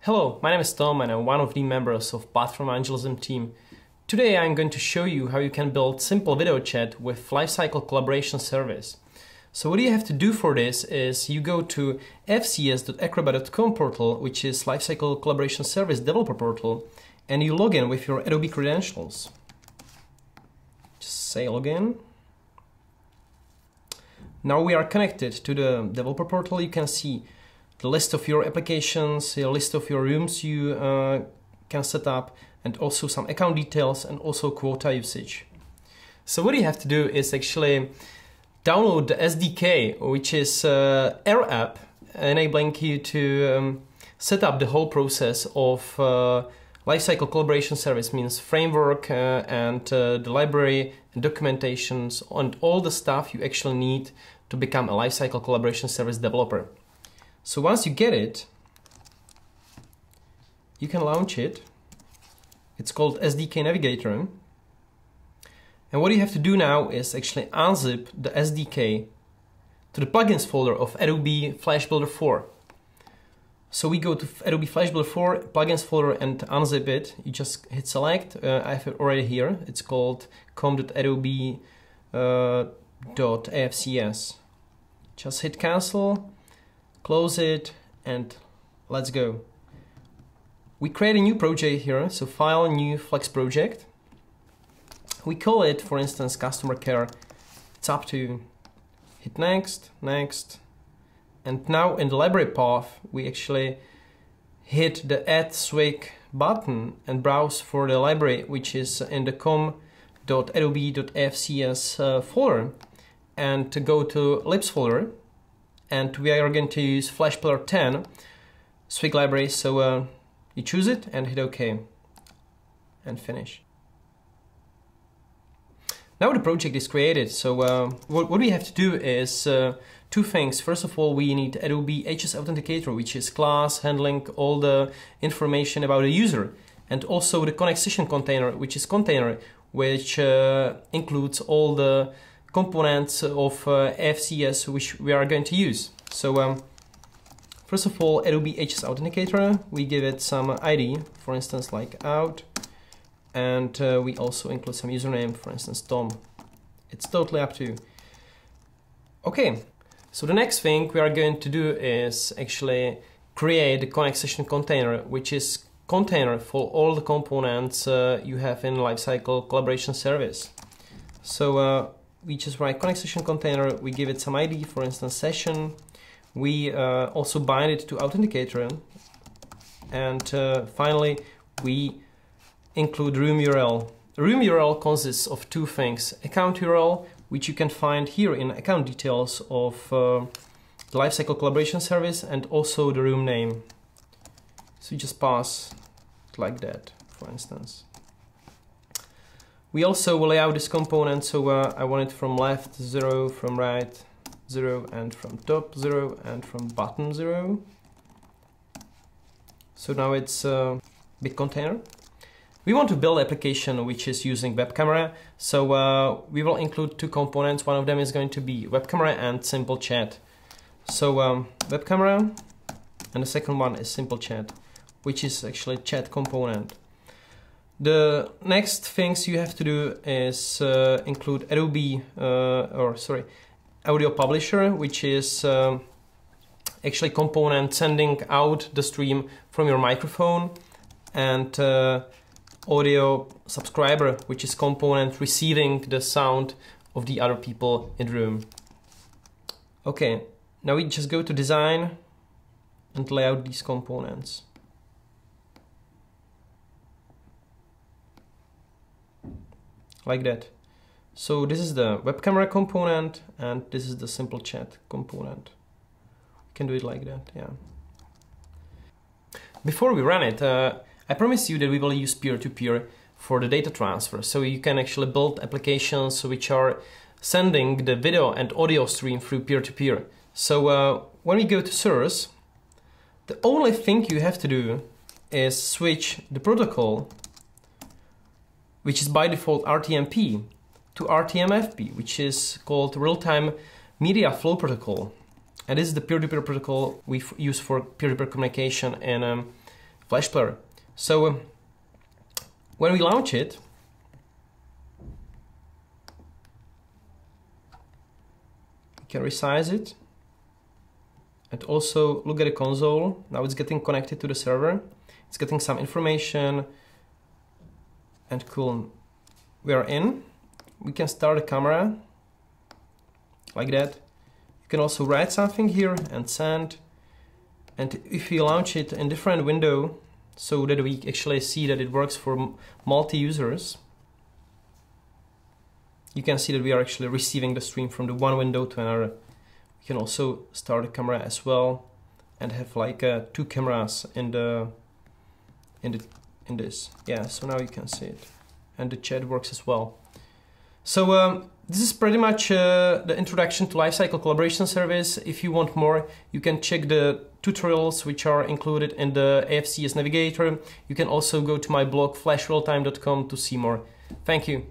Hello, my name is Tom and I'm one of the members of Platform Evangelism team. Today I'm going to show you how you can build simple video chat with LiveCycle Collaboration Service. So what you have to do for this is you go to fcs.acrobat.com portal, which is LiveCycle Collaboration Service developer portal, and you log in with your Adobe credentials. Just say login. Now we are connected to the developer portal. You can see the list of your applications, a list of your rooms you can set up, and also some account details and also quota usage. So what you have to do is actually download the SDK, which is Air app, enabling you to set up the whole process of LiveCycle Collaboration Service, means framework and the library and documentations and all the stuff you actually need to become a LiveCycle Collaboration Service developer. So once you get it, you can launch it. It's called SDK Navigator. And what you have to do now is actually unzip the SDK to the plugins folder of Adobe Flash Builder 4. So we go to Adobe Flash Builder 4 plugins folder and unzip it. You just hit select. I have it already here. It's called com.adobe.afcs. Just hit cancel. Close it and let's go. We create a new project here, so file, new Flex project. We call it, for instance, customer care. It's up to you. Hit next, next. And now in the library path, we actually hit the add swig button and browse for the library, which is in the com.adobe.afcs folder, and to go to libs folder. And we are going to use Flash Builder 10 Swig library, so you choose it and hit OK and finish. Now the project is created, so what we have to do is two things. First of all, we need Adobe HS Authenticator, which is class handling all the information about the user, and also the Connect Session container, which is container, which includes all the components of FCS which we are going to use. So first of all, Adobe HS Authenticator, we give it some ID, for instance like out, and we also include some username, for instance Tom. It's totally up to you. Okay, so the next thing we are going to do is actually create the Connect Session container, which is container for all the components you have in LiveCycle Collaboration Service. So we just write Connect Session container, we give it some ID, for instance session. We also bind it to Authenticator, and finally we include room URL. Room URL consists of two things: account URL, which you can find here in account details of the LiveCycle Collaboration Service, and also the room name. So you just pass it like that, for instance. We also will lay out this component, so I want it from left 0, from right 0, and from top 0, and from bottom 0. So now it's a big container. We want to build an application which is using web camera, so we will include two components. One of them is going to be web camera and simple chat. So web camera, and the second one is simple chat, which is actually chat component. The next things you have to do is include Adobe, Audio Publisher, which is actually component sending out the stream from your microphone, and Audio Subscriber, which is component receiving the sound of the other people in the room. Okay, now we just go to design and lay out these components. Like that. So this is the web camera component, and this is the simple chat component. We can do it like that, yeah. Before we run it, I promise you that we will use peer-to-peer for the data transfer. So you can actually build applications which are sending the video and audio stream through peer-to-peer. So when we go to source, the only thing you have to do is switch the protocol, which is by default RTMP, to RTMFP, which is called Real-Time Media Flow Protocol. And this is the peer-to-peer protocol we use for peer-to-peer communication in Flash Player. So when we launch it, we can resize it and also look at the console. Now it's getting connected to the server. It's getting some information, and cool. We are in. We can start a camera like that. You can also write something here and send. And if we launch it in different window, so that we actually see that it works for multi-users, you can see that we are actually receiving the stream from the one window to another. We can also start a camera as well and have like 2 cameras in this. Yeah, so now you can see it, and the chat works as well. So this is pretty much the introduction to LiveCycle Collaboration Service. If you want more, you can check the tutorials which are included in the AFCS Navigator. You can also go to my blog flashrealtime.com to see more. Thank you.